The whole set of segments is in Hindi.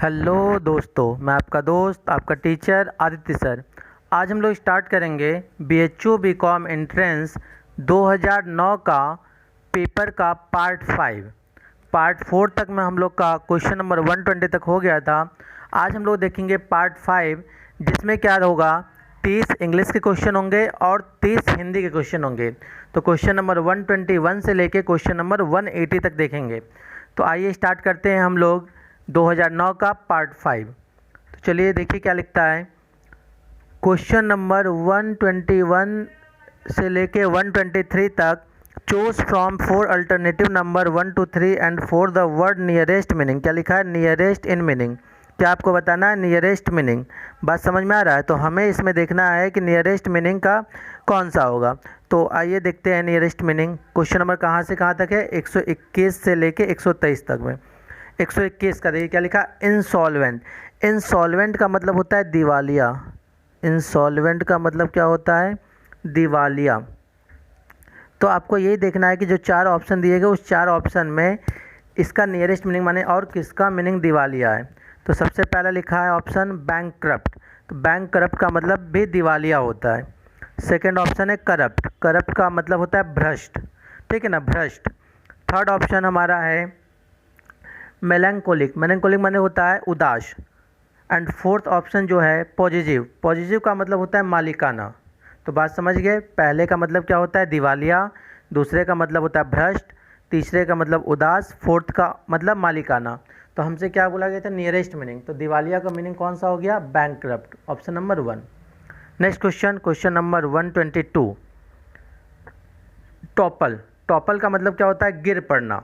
हेलो दोस्तों, मैं आपका दोस्त आपका टीचर आदित्य सर। आज हम लोग स्टार्ट करेंगे BHU BCom एंट्रेंस 2009 का पेपर का पार्ट 4 तक में हम लोग का क्वेश्चन नंबर 120 तक हो गया था। आज हम लोग देखेंगे पार्ट 5, जिसमें क्या होगा, 30 इंग्लिश के क्वेश्चन होंगे और 30 हिंदी के क्वेश्चन होंगे। तो क्वेश्चन नंबर 121 से लेके क्वेश्चन नंबर 180 तक देखेंगे। तो आइए स्टार्ट करते हैं हम लोग 2009 का पार्ट 5। तो चलिए देखिए क्या लिखता है। क्वेश्चन नंबर 121 से लेके 123 तक, choose from 4 alternative number 1 to 3 and for the word nearest meaning. क्या लिखा है? Nearest in meaning. क्या आपको बताना है? Nearest meaning. बात समझ में आ रहा है? तो हमें इसमें देखना है कि नियरेस्ट मीनिंग का कौन सा होगा। तो आइए देखते हैं नियरेस्ट मीनिंग। क्वेश्चन नंबर कहाँ से कहाँ तक है? 121 से लेके 123 तक में। 121 का देखिए क्या लिखा, इंसॉल्वेंट। इंसॉल्वेंट का मतलब होता है दिवालिया। इंसॉल्वेंट का मतलब क्या होता है? दिवालिया। तो आपको यही देखना है कि जो 4 ऑप्शन दिए गए उस 4 ऑप्शन में इसका नियरेस्ट मीनिंग माने और किसका मीनिंग दिवालिया है। तो सबसे पहला लिखा है ऑप्शन बैंकक्रप्ट। तो बैंकक्रप्ट का मतलब भी दिवालिया होता है। सेकंड ऑप्शन है करप्ट। करप्ट का मतलब होता है भ्रष्ट, ठीक है ना, भ्रष्ट। थर्ड ऑप्शन हमारा है मेलैंकोलिक। मेलैंकोलिक माने होता है उदास। एंड फोर्थ ऑप्शन जो है पॉजिटिव। पॉजिटिव का मतलब होता है मालिकाना। तो बात समझ गए? पहले का मतलब क्या होता है? दिवालिया। दूसरे का मतलब होता है भ्रष्ट। तीसरे का मतलब उदास। फोर्थ का मतलब मालिकाना। तो हमसे क्या बोला गया था? Nearest meaning. तो दिवालिया का मीनिंग कौन सा हो गया? Bankrupt, option number 1। Next question, question number 122। Topple. Topple का मतलब क्या होता है? गिर पड़ना।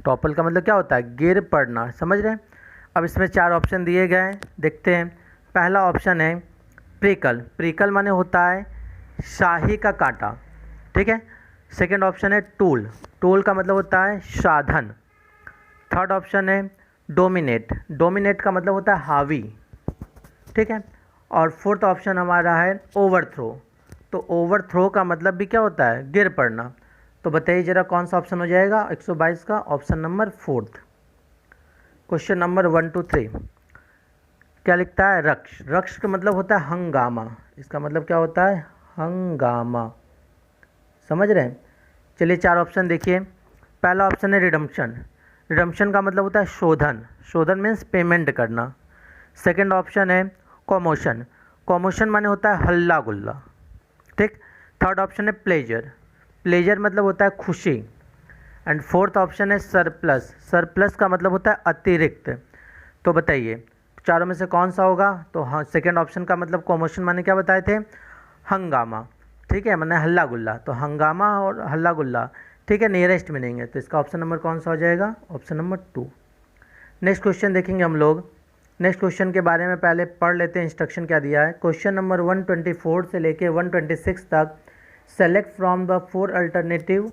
टॉपल का मतलब क्या होता है? गिर पड़ना। समझ रहे हैं? अब इसमें 4 ऑप्शन दिए गए हैं, देखते हैं। पहला ऑप्शन है प्रिकल। प्रिकल माने होता है शाही का कांटा, ठीक है। सेकंड ऑप्शन है टूल। टूल का मतलब होता है साधन। थर्ड ऑप्शन है डोमिनेट। डोमिनेट का मतलब होता है हावी, ठीक है। और फोर्थ ऑप्शन हमारा है ओवरथ्रो। तो ओवरथ्रो का मतलब भी क्या होता है? गिर पड़ना। तो बताइए जरा कौन सा ऑप्शन हो जाएगा 122 का? Option number 4। क्वेश्चन नंबर 123 क्या लिखता है? रक्ष। रक्ष का मतलब होता है हंगामा। इसका मतलब क्या होता है? हंगामा। समझ रहे हैं? चलिए 4 ऑप्शन देखिए। पहला ऑप्शन है रिडम्पशन। रिडम्पशन का मतलब होता है शोधन। शोधन मीन्स पेमेंट करना। सेकंड ऑप्शन है कॉमोशन। कॉमोशन माने होता है हल्ला गुल्ला, ठीक। थर्ड ऑप्शन है प्लेजर। प्लेजर मतलब होता है खुशी। एंड फोर्थ ऑप्शन है सरप्लस। सरप्लस का मतलब होता है अतिरिक्त। तो बताइए चारों में से कौन सा होगा? तो हाँ, सेकंड ऑप्शन का मतलब कॉमोशन माने क्या बताए थे? हंगामा, ठीक है, माने हल्ला गुल्ला। तो हंगामा और हल्ला गुल्ला, ठीक है, नियरेस्ट मीनिंग है। तो इसका ऑप्शन नंबर कौन सा हो जाएगा? Option number 2। नेक्स्ट क्वेश्चन देखेंगे हम लोग। नेक्स्ट क्वेश्चन के बारे में पहले पढ़ लेते हैं, इंस्ट्रक्शन क्या दिया है। क्वेश्चन नंबर 124 से लेके 126 तक, select from the 4 alternative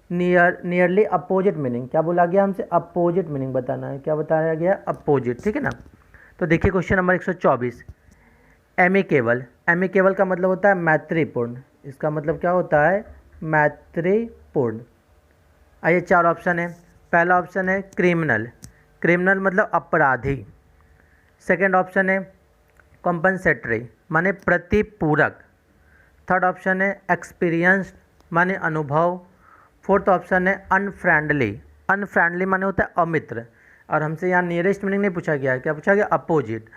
nearly opposite meaning. क्या बोला गया हमसे? अपोजिट मीनिंग बताना है। क्या बताया गया? अपोजिट, ठीक है ना। तो देखिए क्वेश्चन नंबर 124, एमिकेबल। एमिकेबल का मतलब होता है मैत्रीपूर्ण। इसका मतलब क्या होता है? मैत्रीपूर्ण। आइए 4 ऑप्शन है। पहला ऑप्शन है क्रिमिनल। क्रिमिनल मतलब अपराधी। सेकंड ऑप्शन है कॉम्पनसेटरी माने प्रतिपूरक। थर्ड ऑप्शन है एक्सपीरियंस्ड माने अनुभव। फोर्थ ऑप्शन है अनफ्रेंडली। अनफ्रेंडली माने होता है अमित्र। और हमसे यहाँ नियरेस्ट मीनिंग नहीं पूछा गया है, क्या पूछा गया? अपोजिट।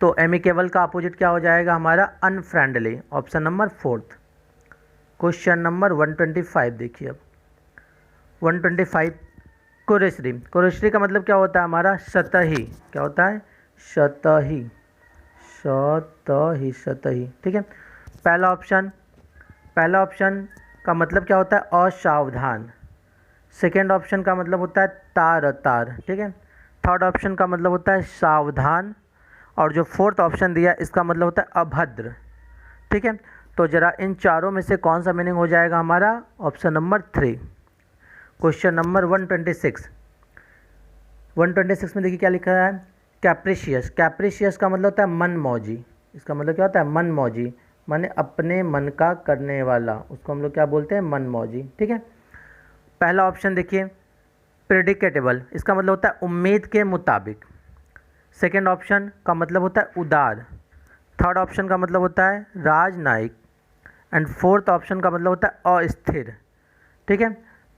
तो एमिकेबल का अपोजिट क्या हो जाएगा हमारा? Unfriendly, option number 4। Question number 125 देखिए अब। 125 कुरेश्री। कुरेश्री का मतलब क्या होता है हमारा? सतही। क्या होता है? सतही, सतही, सतही, ठीक है। पहला ऑप्शन का मतलब क्या होता है? असावधान। सेकेंड ऑप्शन का मतलब होता है तार तार, ठीक है। थर्ड ऑप्शन का मतलब होता है सावधान। और जो फोर्थ ऑप्शन दिया इसका मतलब होता है अभद्र, ठीक है। तो जरा इन चारों में से कौन सा मीनिंग हो जाएगा हमारा? Option number 3। Question number 126। 126 में देखिए क्या लिखा है? कैप्रिशियस। कैप्रिशियस का मतलब होता है मनमौजी। इसका मतलब क्या होता है? मनमौजी माने अपने मन का करने वाला, उसको हम लोग क्या बोलते हैं? मनमौजी, ठीक है। पहला ऑप्शन देखिए प्रेडिकेटेबल। इसका मतलब होता है उम्मीद के मुताबिक। सेकेंड ऑप्शन का मतलब होता है उदार, थर्ड ऑप्शन का मतलब होता है राजनयिक, एंड फोर्थ ऑप्शन का मतलब होता है अस्थिर। ठीक है,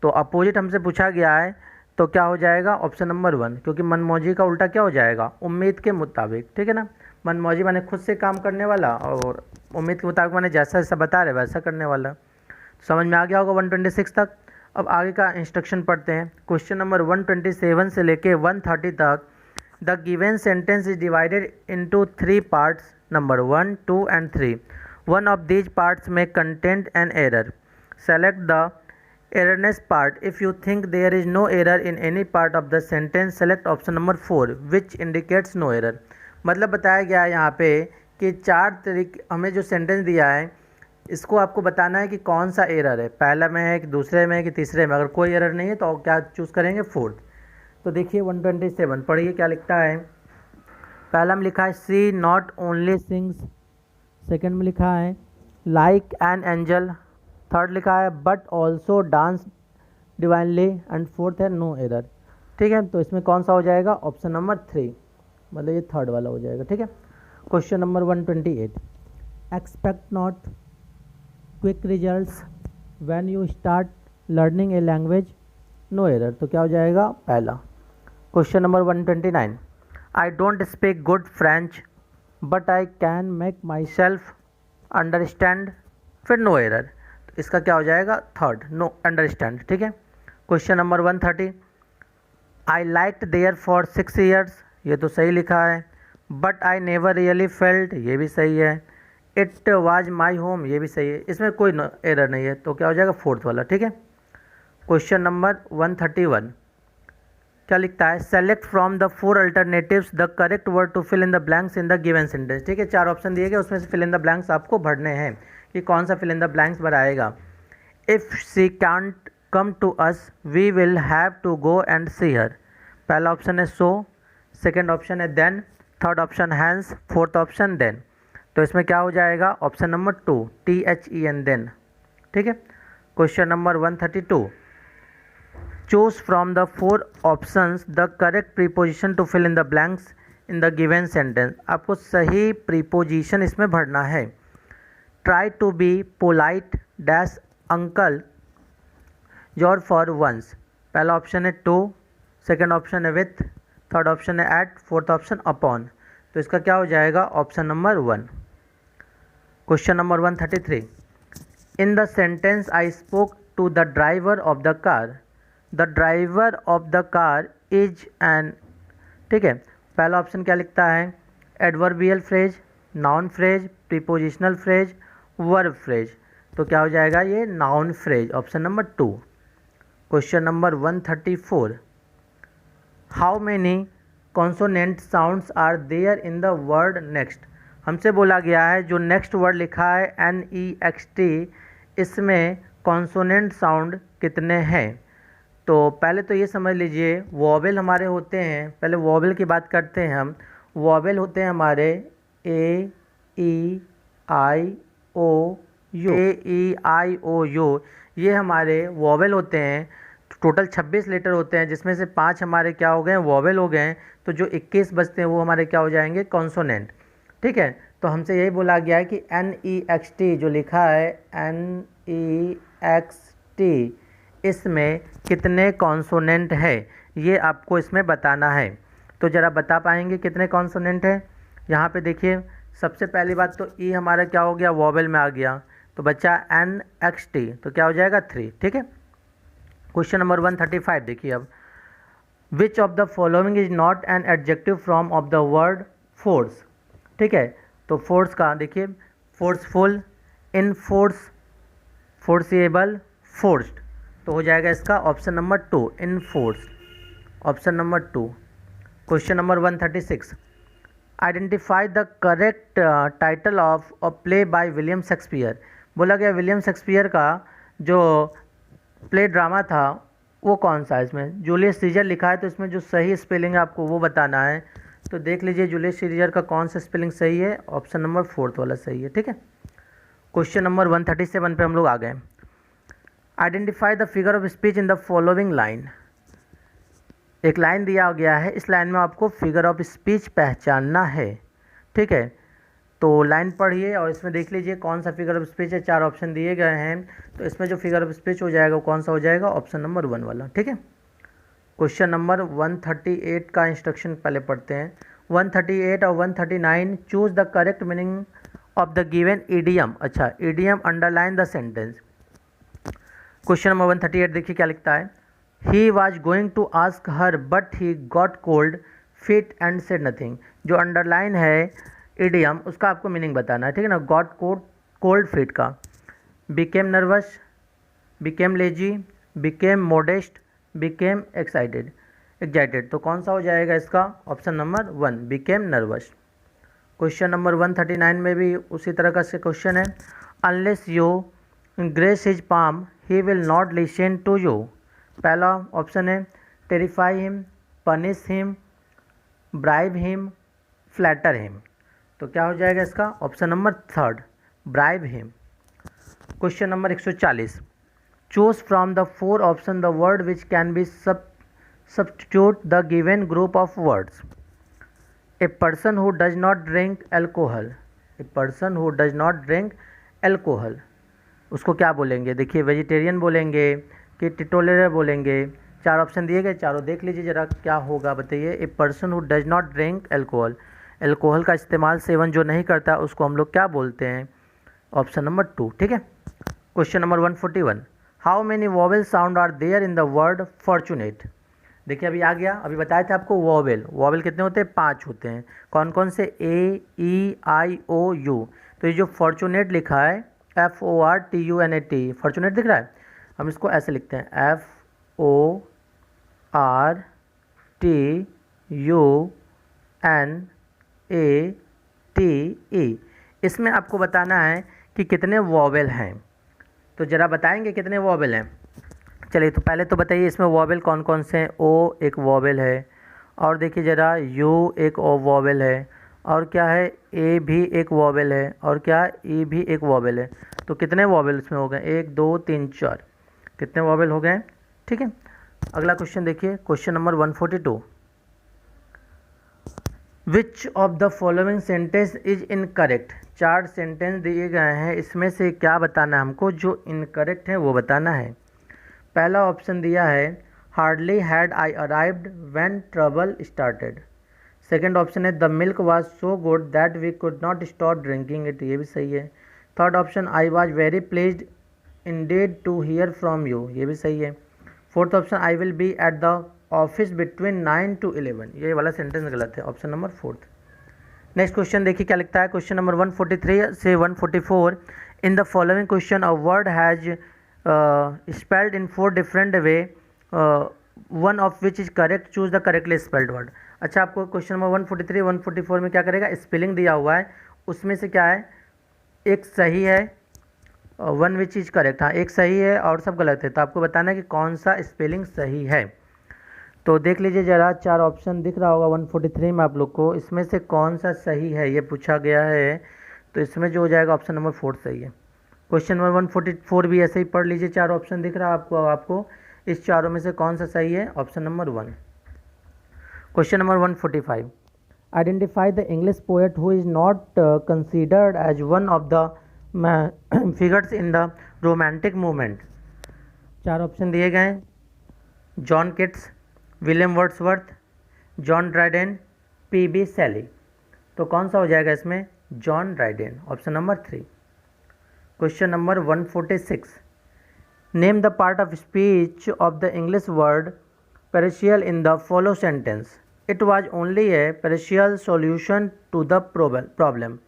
तो अपोजिट हमसे पूछा गया है, तो क्या हो जाएगा ऑप्शन नंबर 1, क्योंकि मनमौजी का उल्टा क्या हो जाएगा, उम्मीद के मुताबिक। ठीक है ना, मनमौजी माने खुद से काम करने वाला, और उम्मीद के मुताबिक माने जैसा जैसा बता रहे वैसा करने वाला। समझ में आ गया होगा 126 तक। अब आगे का इंस्ट्रक्शन पढ़ते हैं। क्वेश्चन नंबर 127 से लेके 130 तक। The given sentence is divided into 3 parts, number 1, 2 and 3. One of these parts may contain an error. Select the erroneous part. If you think there is no error in any part of the sentence, select option number 4, which indicates no error. मतलब बताया गया है यहाँ पे कि 4 तरीके, हमें जो सेंटेंस दिया है इसको आपको बताना है कि कौन सा एरर है, पहला में है कि दूसरे में है कि तीसरे में। अगर कोई एरर नहीं है तो क्या चूज़ करेंगे, फोर्थ। तो देखिए 127 पढ़िए क्या लिखता है। पहला में लिखा है सी नॉट ओनली सिंग्स, सेकंड में लिखा है लाइक एन एंजल, थर्ड लिखा है but also dance divinely, and fourth है नो एरर। ठीक है, तो इसमें कौन सा हो जाएगा, ऑप्शन नंबर 3, मतलब ये थर्ड वाला हो जाएगा। ठीक है, question number 128, expect not quick results when you start learning a language, no error, तो क्या हो जाएगा पहला। Question number 129, I don't speak good French but I can make myself understand, फिर नो एरर, तो इसका क्या हो जाएगा थर्ड, नो अंडरस्टैंड। ठीक है, question number 130, I liked there for 6 years, ये तो सही लिखा है। But I never really felt, ये भी सही है। इट वाज माई होम, ये भी सही है, इसमें कोई एरर नहीं है, तो क्या हो जाएगा फोर्थ वाला। ठीक है, क्वेश्चन नंबर 131, क्या लिखता है, select from the 4 alternatives the correct word to fill in the blanks in the given sentence. ठीक है, 4 ऑप्शन दिए गए, उसमें से फिल इन द ब्लैंक्स आपको भरने हैं कि कौन सा फिल इन द ब्लैंक्स भराएगा। If she can't come to us we will have to go and see her, पहला ऑप्शन है सो, सेकेंड ऑप्शन है then, third option hence, fourth option then, तो इसमें क्या हो जाएगा ऑप्शन नंबर 2, THEN देन। ठीक है, question number 132, choose from the 4 options the correct preposition to fill in the blanks in the given sentence, आपको सही प्रीपोजिशन इसमें भरना है। Try to be polite dash uncle your for once, पहला ऑप्शन है टू, सेकेंड ऑप्शन है विथ, थर्ड ऑप्शन है एट, फोर्थ ऑप्शन अपॉन, तो इसका क्या हो जाएगा option number 1। Question number 133, in the sentence I spoke to the driver of the car, the driver of the car is an, ठीक है, पहला ऑप्शन क्या लिखता है, adverbial phrase, noun phrase, prepositional phrase, verb phrase, तो क्या हो जाएगा ये noun phrase, option number 2। Question number 134, how many consonant sounds are there in the word next, हमसे बोला गया है जो नेक्स्ट वर्ड लिखा है NEXT, इसमें कॉन्सोनेंट साउंड कितने हैं। तो पहले तो ये समझ लीजिए वॉवेल हमारे होते हैं, पहले वॉवेल की बात करते हैं हम। वॉवेल होते हैं हमारे A E I O U, ये हमारे वॉवेल होते हैं। टोटल 26 लेटर होते हैं, जिसमें से 5 हमारे क्या हो गए हैं, वॉवेल हो गए हैं, तो जो 21 बचते हैं वो हमारे क्या हो जाएंगे, कॉन्सोनेंट। ठीक है, तो हमसे यही बोला गया है कि NEXT जो लिखा है NEXT, इसमें कितने कॉन्सोनेंट है ये आपको इसमें बताना है। तो ज़रा बता पाएंगे कितने कॉन्सोनेंट है। यहाँ पे देखिए सबसे पहली बात तो E हमारा क्या हो गया, वॉवेल में आ गया, तो बच्चा NXT, तो क्या हो जाएगा 3। ठीक है, क्वेश्चन नंबर 135 देखिए अब, which of the following is not an adjective from of the word force. ठीक है, तो फोर्स का देखिए, forceful, in force, foreseeable, forced, तो हो जाएगा इसका option number 2, in force, option number 2। Question number 136, identify the correct title of a play by William Shakespeare, बोला गया विलियम शेक्सपियर का जो प्ले ड्रामा था वो कौन सा है। इसमें जूलियस सीजर लिखा है, तो इसमें जो सही स्पेलिंग है आपको वो बताना है। तो देख लीजिए जूलियस सीजर का कौन सा स्पेलिंग सही है, ऑप्शन नंबर 4 वाला सही है। ठीक है, क्वेश्चन नंबर 137 पे हम लोग आ गए। Identify the figure of speech in the following line, एक लाइन दिया गया है, इस लाइन में आपको फिगर ऑफ स्पीच पहचानना है, ठीक है। तो लाइन पढ़िए और इसमें देख लीजिए कौन सा फिगर ऑफ स्पीच है। 4 ऑप्शन दिए गए हैं, तो इसमें जो फिगर ऑफ स्पीच हो जाएगा वो कौन सा हो जाएगा, ऑप्शन नंबर 1 वाला, ठीक है। क्वेश्चन नंबर 138 का इंस्ट्रक्शन पहले पढ़ते हैं। 138 और 139, choose the correct meaning of the given idiom. अच्छा, idiom underline the sentence. Question number 138 देखिए क्या लिखता है। He was going to ask her but he got cold feet and said nothing. जो अंडरलाइन है इडियम, उसका आपको मीनिंग बताना है, ठीक है ना। गॉट कोल्ड फीट का, became nervous, became lazy, became modest, became excited. तो कौन सा हो जाएगा इसका, option number 1, became nervous. Question number 139 में भी उसी तरह का से क्वेश्चन है। Unless you grace his palm he will not listen to you. पहला ऑप्शन है terrify him, punish him, bribe him, flatter him. तो क्या हो जाएगा इसका, option number 3, bribe him. Question number 140, choose from the 4 option the word which can be substitute the given group of words. A person who does not drink alcohol, a person who does not drink alcohol, उसको क्या बोलेंगे। देखिए, वेजिटेरियन बोलेंगे कि टिटोलर बोलेंगे। 4 ऑप्शन दिए गए, चारों देख लीजिए जरा क्या होगा, बताइए। A person who does not drink alcohol, alcohol का इस्तेमाल, सेवन जो नहीं करता उसको हम लोग क्या बोलते हैं, ऑप्शन नंबर 2, ठीक है। Question number 141, how many vowel sound are there in the word fortunate. देखिए अभी आ गया, अभी बताए थे आपको वोवेल कितने होते हैं, 5 होते हैं। कौन कौन से, ए, ई, आई, ओ, यू। तो ये जो फॉर्चुनेट लिखा है FORTUNAT, फॉर्चुनेट दिख रहा है, हम इसको ऐसे लिखते हैं FORTUNATE। इसमें आपको बताना है कि कितने वोवेल हैं, तो ज़रा बताएंगे कितने वोवेल हैं। चलिए तो पहले तो बताइए इसमें वोवेल कौन कौन से हैं। ओ एक वोवेल है, और देखिए ज़रा यू एक वोवेल है, और क्या है, ए भी एक वोवेल है, और क्या, ई भी एक वोवेल है। तो कितने वोवेल इसमें हो गए, 1 2 3 4, कितने वोवेल हो गए, ठीक है। अगला क्वेश्चन देखिए, question number 142, which of the following sentence is incorrect. 4 sentence दिए गए हैं, इसमें से क्या बताना है हमको, जो इनकरेक्ट है वो बताना है। पहला ऑप्शन दिया है hardly had I arrived when trouble started. Second option है the milk was so good that we could not stop drinking it, ये भी सही है। Third option I was very pleased indeed to hear from you, ये भी सही है। Fourth option I will be at the office between 9 to 11, ये वाला सेंटेंस गलत है, ऑप्शन नंबर 4। नेक्स्ट क्वेश्चन देखिए क्या लिखता है, क्वेश्चन नंबर 143 से 144, in the following question a word has spelled in 4 different way, one of which is correct, choose the correctly spelled word। अच्छा, आपको क्वेश्चन नंबर 143 144 में क्या करेगा, स्पेलिंग दिया हुआ है, उसमें से क्या है, एक सही है, वन विच इज करेक्ट, हाँ एक सही है और सब गलत है। तो आपको बताना है कि कौन सा स्पेलिंग सही है। तो देख लीजिए ज़रा, 4 ऑप्शन दिख रहा होगा 143 में आप लोग को, इसमें से कौन सा सही है ये पूछा गया है। तो इसमें जो हो जाएगा ऑप्शन नंबर 4 सही है। क्वेश्चन नंबर 144 भी ऐसे ही पढ़ लीजिए, 4 ऑप्शन दिख रहा है आपको इस चारों में से कौन सा सही है, option number 1। Question number 145, identify the English poet who is not considered as one of the figures in the romantic movement. 4 option दिए गए हैं, John Keats, William Wordsworth, John Dryden, PB Shelley. तो कौन सा हो जाएगा इसमें, John Dryden, option number 3। Question number 146, name the part of speech of the English word partial in the follow sentence. It was only a partial solution to the problem.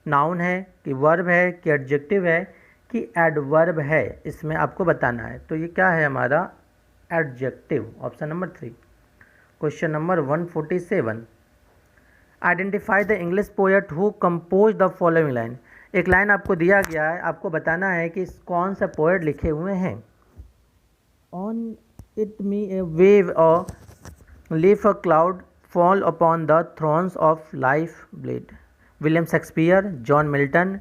Noun है कि वर्ब है कि एडजेक्टिव है कि एडवर्ब है, इसमें आपको बताना है। तो ये क्या है हमारा, adjective, option number 3। Question number 147, identify the English poet who compose the following line. एक लाइन आपको दिया गया है, आपको बताना है कि कौन सा पोएट लिखे हुए हैं। On it me a wave और leaf a cloud fall upon the thorns of life bleed. William Shakespeare, John Milton,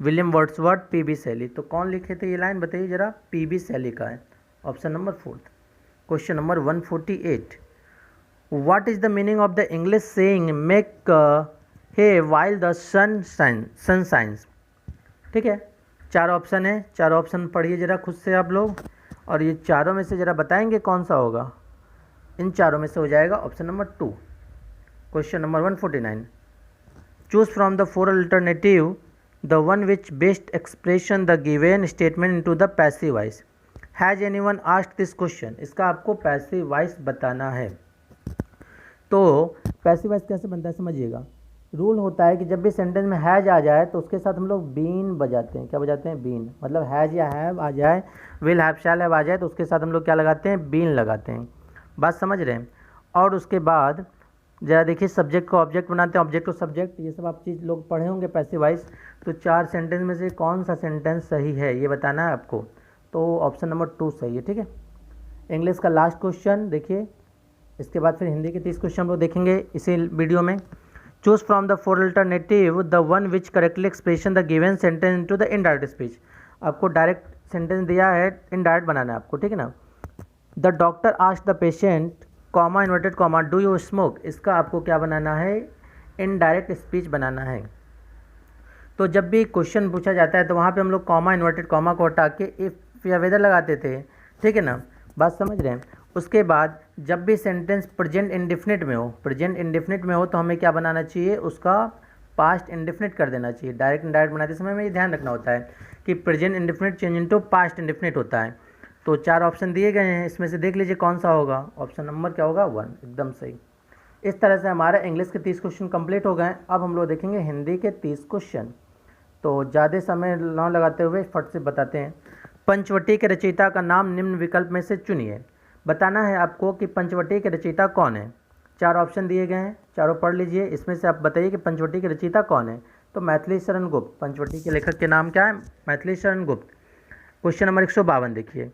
William Wordsworth, PB Shelley. तो कौन लिखे थे ये लाइन, बताइए जरा, PB शैली का है, option number 4। Question number 148, what is the meaning of the English saying make hay while the sun shines. ठीक है, चार ऑप्शन है, चार ऑप्शन पढ़िए ज़रा खुद से आप लोग, और ये चारों में से ज़रा बताएंगे कौन सा होगा। इन चारों में से हो जाएगा option number 2। Question number 149, choose from the four alternative the one which best expression the given statement into the passive voice. Has anyone asked this question, इसका आपको पैसिव वॉइस बताना है। तो पैसिव वॉइस कैसे बनता है समझिएगा। रूल होता है कि जब भी सेंटेंस में हैज आ जाए तो उसके साथ हम लोग बीन बजाते हैं। क्या बजाते हैं? बीन। मतलब हैज या हैव आ जाए, विल हैव शैल हैव आ जाए तो उसके साथ हम लोग क्या लगाते हैं? बीन लगाते हैं। बात समझ रहे हैं? और उसके बाद ज़रा देखिए, सब्जेक्ट को ऑब्जेक्ट बनाते हैं, ऑब्जेक्ट को सब्जेक्ट, ये सब आप चीज़ लोग पढ़े होंगे पैसिव वॉइस। तो चार सेंटेंस में से कौन सा सेंटेंस सही है ये बताना है आपको। तो ऑप्शन नंबर 2 सही है। ठीक है, इंग्लिश का लास्ट क्वेश्चन देखिए, इसके बाद फिर हिंदी के 30 क्वेश्चन हम लोग देखेंगे इसी वीडियो में। Choose from the four alternative the one which correctly expression the given sentence into the indirect speech. आपको डायरेक्ट सेंटेंस दिया है, इनडायरेक्ट बनाना है आपको। ठीक है ना। The doctor asked the patient, comma inverted comma, do you smoke. इसका आपको क्या बनाना है? इनडायरेक्ट स्पीच बनाना है। तो जब भी क्वेश्चन पूछा जाता है तो वहाँ पे हम लोग कॉमा इन्वर्टेड कॉमा को हटा के इफ़ या वेदर लगाते थे। ठीक है ना, बात समझ रहे हैं। उसके बाद जब भी सेंटेंस प्रेजेंट इंडेफिनिट में हो, प्रेजेंट इंडेफिनिट में हो तो हमें क्या बनाना चाहिए? उसका पास्ट इंडेफिनिट कर देना चाहिए। डायरेक्ट इनडायरेक्ट बनाते समय हमें ये ध्यान रखना होता है कि present indefinite change into past indefinite होता है। तो चार ऑप्शन दिए गए हैं, इसमें से देख लीजिए कौन सा होगा। ऑप्शन नंबर क्या होगा? 1, एकदम सही। इस तरह से हमारा इंग्लिश के 30 क्वेश्चन कंप्लीट हो गए। अब हम लोग देखेंगे हिंदी के 30 क्वेश्चन। तो ज़्यादा समय न लगाते हुए फट से बताते हैं। पंचवटी के रचयिता का नाम निम्न विकल्प में से चुनिए। बताना है आपको कि पंचवटी के रचयिता कौन है। चार ऑप्शन दिए गए हैं, चारों पढ़ लीजिए। इसमें से आप बताइए कि पंचवटी के रचयिता कौन है। तो मैथिली शरण गुप्त, पंचवटी के लेखक के नाम क्या है? मैथिली शरण गुप्त। क्वेश्चन नंबर 152 देखिए,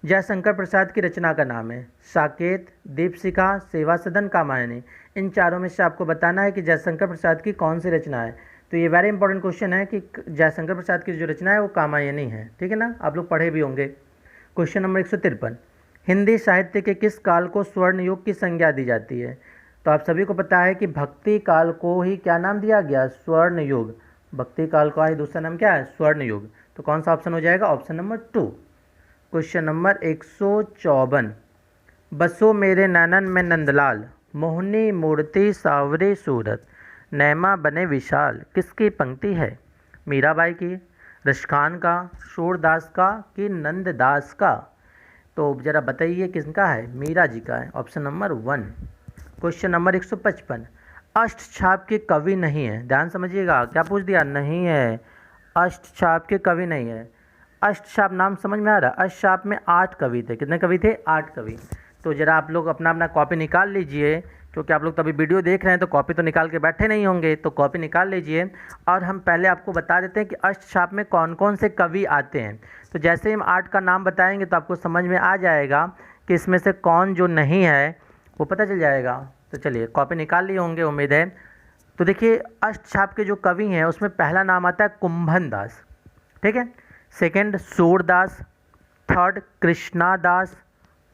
जयशंकर प्रसाद की रचना का नाम है। साकेत, दीपशिखा, सेवा सदन, कामायनी। इन चारों में से आपको बताना है कि जयशंकर प्रसाद की कौन सी रचना है। तो ये वेरी इंपॉर्टेंट क्वेश्चन है कि जयशंकर प्रसाद की जो रचना है वो कामायनी है। ठीक है ना, आप लोग पढ़े भी होंगे। क्वेश्चन नंबर 153, हिंदी साहित्य के किस काल को स्वर्ण युग की संज्ञा दी जाती है। तो आप सभी को पता है कि भक्ति काल को ही क्या नाम दिया गया? स्वर्ण युग। भक्ति काल का ही दूसरा नाम क्या है? स्वर्ण युग। तो कौन सा ऑप्शन हो जाएगा? Option number 2। क्वेश्चन नंबर 154, बसो मेरे नैनन में नंदलाल, मोहनी मूर्ति सावरी सूरत, नैमा बने विशाल, किसकी पंक्ति है? मीराबाई की, रशखान का, सूरदास का कि नंददास का। तो ज़रा बताइए किसका है? मीरा जी का है। Option number 1। क्वेश्चन नंबर 155, अष्टछाप के कवि नहीं है। ध्यान समझिएगा, क्या पूछ दिया? नहीं है, अष्टछाप के कवि नहीं है। अष्टछाप नाम समझ में आ रहा है? अष्टछाप में 8 कवि थे। कितने कवि थे? 8 कवि। तो ज़रा आप लोग अपना अपना कॉपी निकाल लीजिए, क्योंकि आप लोग तभी वीडियो देख रहे हैं तो कॉपी तो निकाल के बैठे नहीं होंगे। तो कॉपी निकाल लीजिए और हम पहले आपको बता देते हैं कि अष्टछाप में कौन कौन से कवि आते हैं। तो जैसे ही हम 8 का नाम बताएंगे तो आपको समझ में आ जाएगा कि इसमें से कौन जो नहीं है वो पता चल जाएगा। तो चलिए, कॉपी निकाल लिए होंगे उम्मीद है। तो देखिए, अष्टछाप के जो कवि हैं उसमें पहला नाम आता है कुंभन दास। ठीक है, सेकंड सूरदास, थर्ड कृष्णा दास,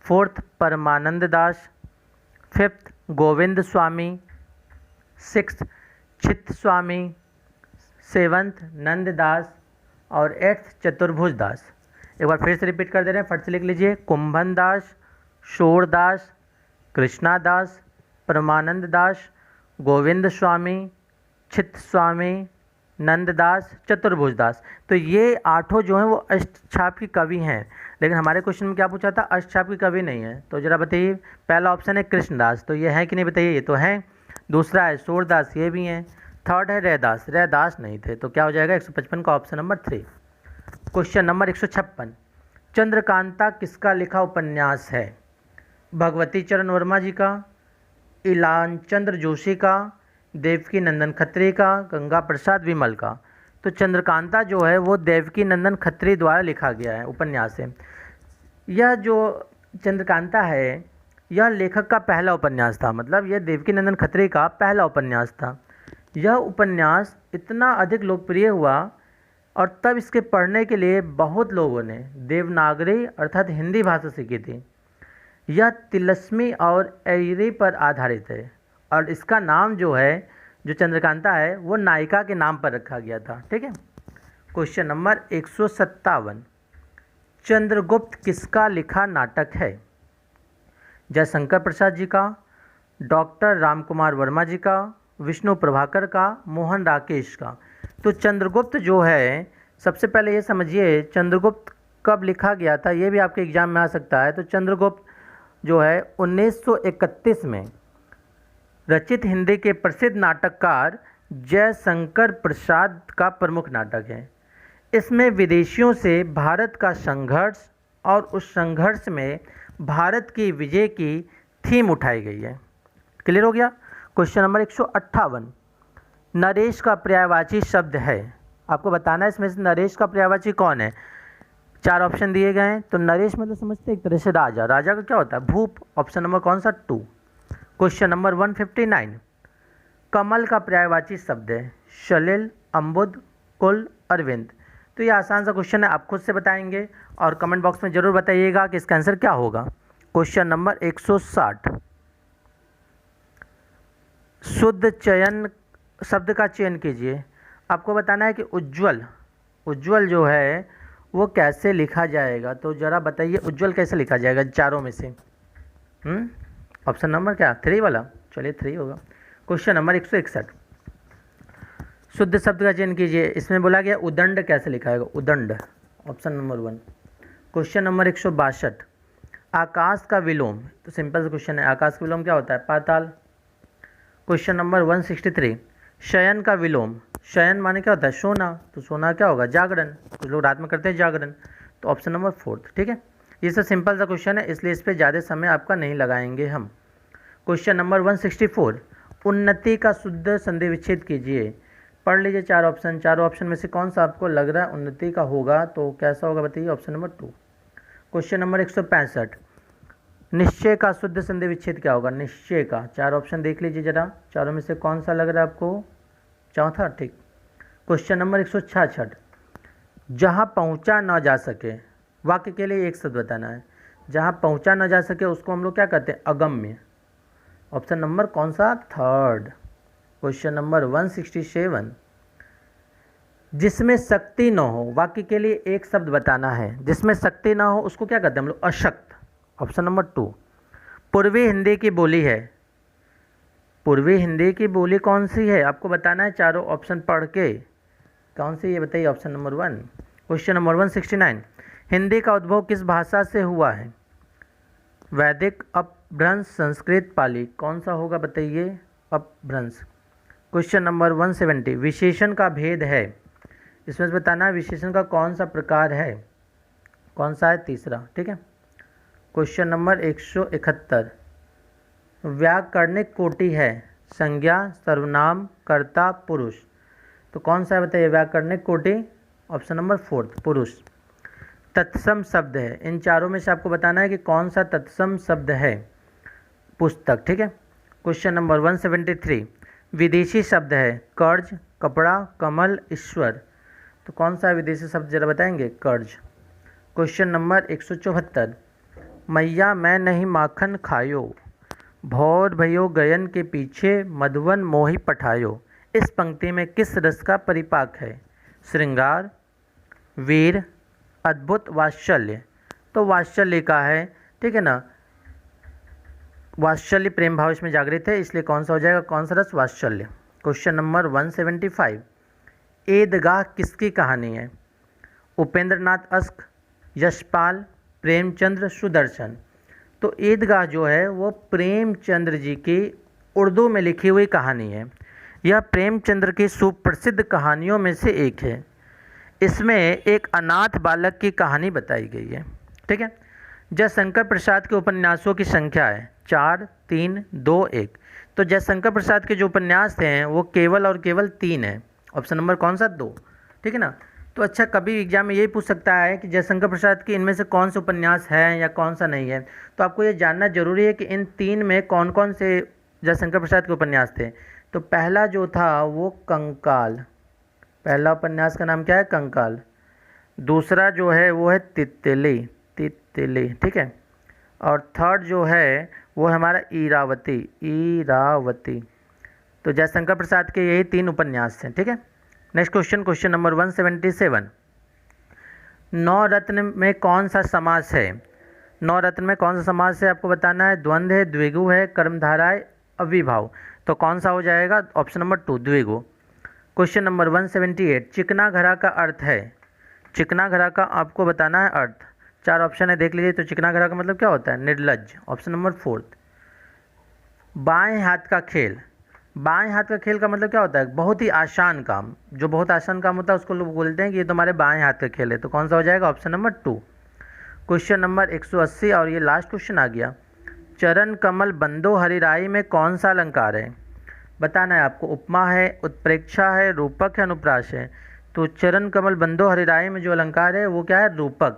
फोर्थ परमानंद दास, फिफ्थ गोविंद स्वामी, सिक्स्थ चित्त स्वामी, सेवंथ नंददास और एट्थ चतुर्भुज दास। एक बार फिर से रिपीट कर दे रहे हैं, फट से लिख लीजिए। कुंभन दास, सूरदास, कृष्णा दास, परमानंद दास, गोविंद स्वामी, चित्त स्वामी, नंददास, चतुर्भुज दास। तो ये 8 जो हैं वो अष्टछाप की कवि हैं। लेकिन हमारे क्वेश्चन में क्या पूछा था? अष्टछाप की कवि नहीं है। तो जरा बताइए, पहला ऑप्शन है कृष्णदास, तो ये है कि नहीं बताइए? ये तो है। दूसरा है सूरदास, ये भी हैं। थर्ड है रैदास, रैदास नहीं थे। तो क्या हो जाएगा? 155 का option number 3। Question number 156, Chandrakanta किसका लिखा उपन्यास है? भगवती चरण वर्मा जी का, इलानचंद्र जोशी का, देवकी नंदन खत्री का, गंगा प्रसाद विमल का। तो चंद्रकांता जो है वो देवकी नंदन खत्री द्वारा लिखा गया है, उपन्यास है। यह जो चंद्रकांता है यह लेखक का पहला उपन्यास था। मतलब यह देवकी नंदन खत्री का पहला उपन्यास था। यह उपन्यास इतना अधिक लोकप्रिय हुआ और तब इसके पढ़ने के लिए बहुत लोगों ने देवनागरी अर्थात हिंदी भाषा सीखी थी। यह तिलस्मी और एरी पर आधारित है और इसका नाम जो है, जो चंद्रकांता है, वो नायिका के नाम पर रखा गया था। ठीक है। क्वेश्चन नंबर 157, चंद्रगुप्त किसका लिखा नाटक है? जयशंकर प्रसाद जी का, डॉक्टर रामकुमार वर्मा जी का, विष्णु प्रभाकर का, मोहन राकेश का। तो चंद्रगुप्त जो है, सबसे पहले ये समझिए चंद्रगुप्त कब लिखा गया था, ये भी आपके एग्जाम में आ सकता है। तो चंद्रगुप्त जो है 1931 में रचित हिंदी के प्रसिद्ध नाटककार जयशंकर प्रसाद का प्रमुख नाटक है। इसमें विदेशियों से भारत का संघर्ष और उस संघर्ष में भारत की विजय की थीम उठाई गई है। क्लियर हो गया। क्वेश्चन नंबर 158, नरेश का पर्यायवाची शब्द है। आपको बताना है इसमें से नरेश का पर्यायवाची कौन है। 4 ऑप्शन दिए गए हैं। तो नरेश मतलब समझते हैं एक तरह से राजा। राजा का क्या होता है? भूप। ऑप्शन नंबर कौन सा? 2। क्वेश्चन नंबर 159, कमल का पर्यायवाची शब्द है। सलिल, अम्बुद, कुल, अरविंद। तो ये आसान सा क्वेश्चन है, आप खुद से बताएंगे और कमेंट बॉक्स में ज़रूर बताइएगा कि इसका आंसर क्या होगा। क्वेश्चन नंबर 160, शुद्ध चयन शब्द का चयन कीजिए। आपको बताना है कि उज्ज्वल, उज्ज्वल जो है वो कैसे लिखा जाएगा। तो ज़रा बताइए उज्ज्वल कैसे लिखा जाएगा चारों में से। ऑप्शन नंबर क्या? 3 वाला। चलिए 3 होगा। क्वेश्चन नंबर 161, शुद्ध शब्द का चयन कीजिए। इसमें बोला गया उदंड कैसे लिखा जाएगा? उदंड। Option number 1। क्वेश्चन नंबर 162, आकाश का विलोम। तो सिंपल सा क्वेश्चन है, आकाश का विलोम क्या होता है? पाताल। क्वेश्चन नंबर 163, शयन का विलोम। शयन माने क्या होता है? सोना। तो सोना क्या होगा? जागरण। कुछ लोग रात में करते हैं जागरण। तो ऑप्शन नंबर 4। ठीक है। ये सब सिंपल सा क्वेश्चन है, इसलिए इस पर ज़्यादा समय आपका नहीं लगाएंगे हम। क्वेश्चन नंबर 164, उन्नति का शुद्ध संधि विच्छेद कीजिए। पढ़ लीजिए 4 ऑप्शन। चारों ऑप्शन में से कौन सा आपको लग रहा है उन्नति का होगा? तो कैसा होगा बताइए। Option number 2। क्वेश्चन नंबर 165, निश्चय का शुद्ध संधि विच्छेद क्या होगा? निश्चय का। 4 ऑप्शन देख लीजिए जरा, चारों में से कौन सा लग रहा है आपको? चौथा। ठीक। क्वेश्चन नंबर 166, जहाँ पहुँचा ना जा सके। वाक्य के लिए एक शब्द बताना है। जहाँ पहुँचा ना जा सके उसको हम लोग क्या कहते हैं? अगम्य। ऑप्शन नंबर कौन सा? 3rd। क्वेश्चन नंबर 167, जिसमें शक्ति न हो। वाक्य के लिए एक शब्द बताना है। जिसमें शक्ति ना हो उसको क्या कहते हैं हम लोग? अशक्त। Option number 2। पूर्वी हिंदी की बोली है। पूर्वी हिंदी की बोली कौन सी है? आपको बताना है चारों ऑप्शन पढ़ के। कौन सी ये बताइए। Option number 1। Question number 169, Hindi का उद्भव किस भाषा से हुआ है? वैदिक, अपभ्रंश, संस्कृत, पाली। कौन सा होगा बताइए? अपभ्रंश। क्वेश्चन नंबर 170, विशेषण का भेद है। इसमें से बताना है विशेषण का कौन सा प्रकार है? कौन सा है? 3रा। ठीक है। क्वेश्चन नंबर 171, व्याकरणिक कोटि है। संज्ञा, सर्वनाम, कर्ता, पुरुष। तो कौन सा है बताइए व्याकरणिक कोटि? ऑप्शन नंबर 4, पुरुष। तत्सम शब्द है। इन चारों में से आपको बताना है कि कौन सा तत्सम शब्द है? पुस्तक। ठीक है। क्वेश्चन नंबर 173, विदेशी शब्द है। कर्ज, कपड़ा, कमल, ईश्वर। तो कौन सा विदेशी शब्द जरा बताएंगे? कर्ज। क्वेश्चन नंबर 174, मैया मैं नहीं माखन खायो, भौर भयो गयन के पीछे, मधुवन मोहि पठायो। इस पंक्ति में किस रस का परिपाक है? श्रृंगार, वीर, अद्भुत, वात्सल्य। तो वात्सल्य का है। ठीक है ना। वात्सल्य प्रेम भाव इसमें जागृत है, इसलिए कौन सा हो जाएगा? कौन सा रस? वात्सल्य। क्वेश्चन नंबर 175, ईदगाह किसकी कहानी है? उपेंद्र नाथ अश्क, यशपाल, प्रेमचंद्र, सुदर्शन। तो ईदगाह जो है वो प्रेमचंद्र जी की उर्दू में लिखी हुई कहानी है। यह प्रेमचंद्र की सुप्रसिद्ध कहानियों में से एक है। इसमें एक अनाथ बालक की कहानी बताई गई है। ठीक है। जयशंकर प्रसाद के उपन्यासों की संख्या है 4, 3, 2, 1। तो जयशंकर प्रसाद के जो उपन्यास थे वो केवल और केवल 3 है। ऑप्शन नंबर कौन सा? 2। ठीक है ना। तो अच्छा, कभी एग्जाम में यही पूछ सकता है कि जयशंकर प्रसाद की इनमें से कौन से उपन्यास है या कौन सा नहीं है। तो आपको ये जानना जरूरी है कि इन 3 में कौन कौन से जयशंकर प्रसाद के उपन्यास थे। तो पहला जो था वो कंकाल। पहला उपन्यास का नाम क्या है? कंकाल। दूसरा जो है वो है तितली। तितली। ठीक है। और थर्ड जो है वो है हमारा ईरावती, ईरावती। तो जयशंकर प्रसाद के यही 3 उपन्यास हैं, ठीक है। नेक्स्ट क्वेश्चन, क्वेश्चन नंबर 177, नवरत्न में कौन सा समास है? नवरत्न में कौन सा समास है आपको बताना है। द्वंद्व है, द्विगु है, कर्मधारय है, अविभाव। तो कौन सा हो जाएगा? Option number 2 द्विगु। क्वेश्चन नंबर 178, चिकना घरा का अर्थ है। चिकना घरा का आपको बताना है अर्थ। 4 ऑप्शन है, देख लीजिए। तो चिकना घरा का मतलब क्या होता है? निर्लज्ज, ऑप्शन नंबर 4। बाएं हाथ का खेल, बाएं हाथ का खेल का मतलब क्या होता है? बहुत ही आसान काम। जो बहुत आसान काम होता है उसको लोग बोलते हैं कि ये तुम्हारे बाएं हाथ का खेल है। तो कौन सा हो जाएगा? Option number 2। क्वेश्चन नंबर 180 और ये लास्ट क्वेश्चन आ गया। चरण कमल बंदो हरिराई में कौन सा अलंकार है? बताना है आपको। उपमा है, उत्प्रेक्षा है, रूपक है, अनुप्रास है। तो चरण कमल बंदो हरिराई में जो अलंकार है वो क्या है? रूपक।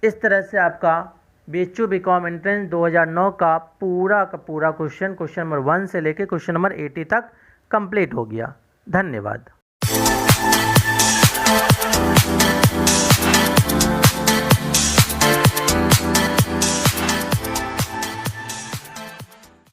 इस तरह से आपका BHU BCom एंट्रेंस 2009 का पूरा क्वेश्चन नंबर 1 से लेके क्वेश्चन नंबर 80 तक कंप्लीट हो गया। धन्यवाद।